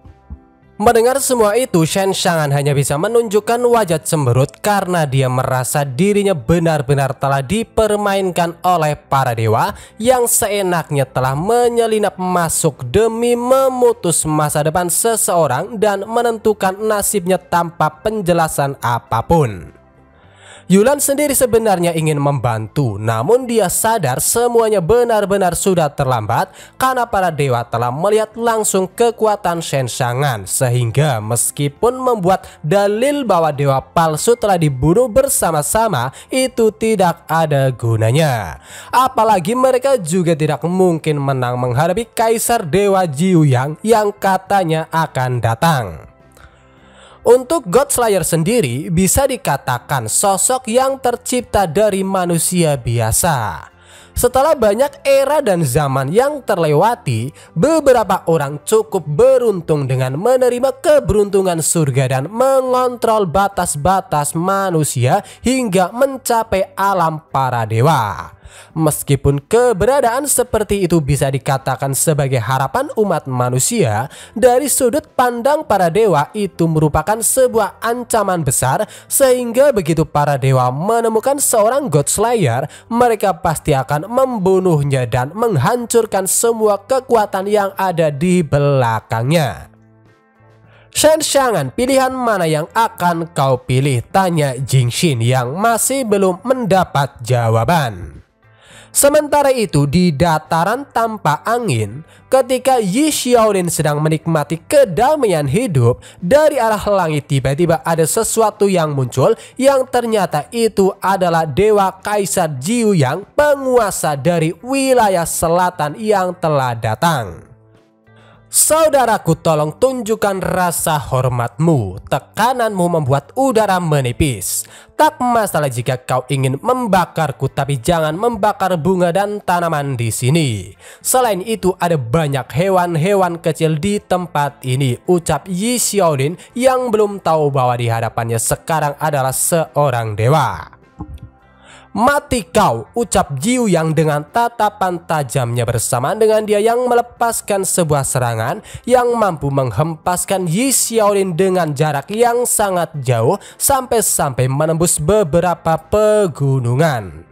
Mendengar semua itu, Shen Xiangan hanya bisa menunjukkan wajah cemberut karena dia merasa dirinya benar-benar telah dipermainkan oleh para dewa yang seenaknya telah menyelinap masuk demi memutus masa depan seseorang dan menentukan nasibnya tanpa penjelasan apapun. Yulan sendiri sebenarnya ingin membantu, namun dia sadar semuanya benar-benar sudah terlambat karena para dewa telah melihat langsung kekuatan Shen Xiangan, sehingga meskipun membuat dalil bahwa dewa palsu telah dibunuh bersama-sama itu tidak ada gunanya. Apalagi mereka juga tidak mungkin menang menghadapi Kaisar Dewa Jiuyang yang katanya akan datang. Untuk God Slayer sendiri bisa dikatakan sosok yang tercipta dari manusia biasa. Setelah banyak era dan zaman yang terlewati, beberapa orang cukup beruntung dengan menerima keberuntungan surga dan mengontrol batas-batas manusia hingga mencapai alam para dewa. Meskipun keberadaan seperti itu bisa dikatakan sebagai harapan umat manusia, dari sudut pandang para dewa itu merupakan sebuah ancaman besar, sehingga begitu para dewa menemukan seorang God Slayer, mereka pasti akan membunuhnya dan menghancurkan semua kekuatan yang ada di belakangnya. Shen Xiangan, pilihan mana yang akan kau pilih? Tanya Jingxin yang masih belum mendapat jawaban. Sementara itu, di dataran tanpa angin, ketika Yi Xiaolin sedang menikmati kedamaian hidup, dari arah langit tiba-tiba ada sesuatu yang muncul yang ternyata itu adalah Dewa Kaisar Jiuyang, penguasa dari wilayah selatan yang telah datang. Saudaraku, tolong tunjukkan rasa hormatmu. Tekananmu membuat udara menipis. Tak masalah jika kau ingin membakarku, tapi jangan membakar bunga dan tanaman di sini. Selain itu, ada banyak hewan-hewan kecil di tempat ini, ucap Yi Xiaolin yang belum tahu bahwa di hadapannya sekarang adalah seorang dewa. Mati kau, ucap Jiuyang dengan tatapan tajamnya, bersamaan dengan dia yang melepaskan sebuah serangan yang mampu menghempaskan Yi Xiaolin dengan jarak yang sangat jauh sampai menembus beberapa pegunungan.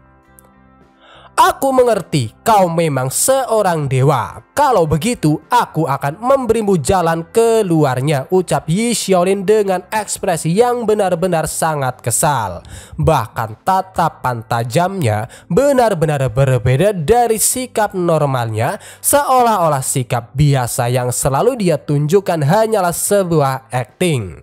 Aku mengerti, kau memang seorang dewa. Kalau begitu, aku akan memberimu jalan keluarnya, ucap Yi Xiaolin dengan ekspresi yang benar-benar sangat kesal. Bahkan tatapan tajamnya benar-benar berbeda dari sikap normalnya, seolah-olah sikap biasa yang selalu dia tunjukkan hanyalah sebuah akting.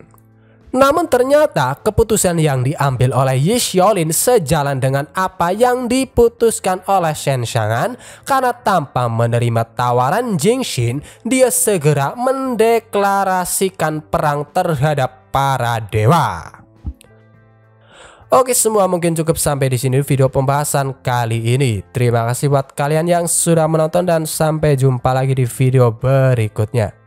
Namun ternyata keputusan yang diambil oleh Yi Xiaolin sejalan dengan apa yang diputuskan oleh Shen Xiangan, karena tanpa menerima tawaran Jing Xin, dia segera mendeklarasikan perang terhadap para dewa. Oke semua, mungkin cukup sampai di sini video pembahasan kali ini. Terima kasih buat kalian yang sudah menonton dan sampai jumpa lagi di video berikutnya.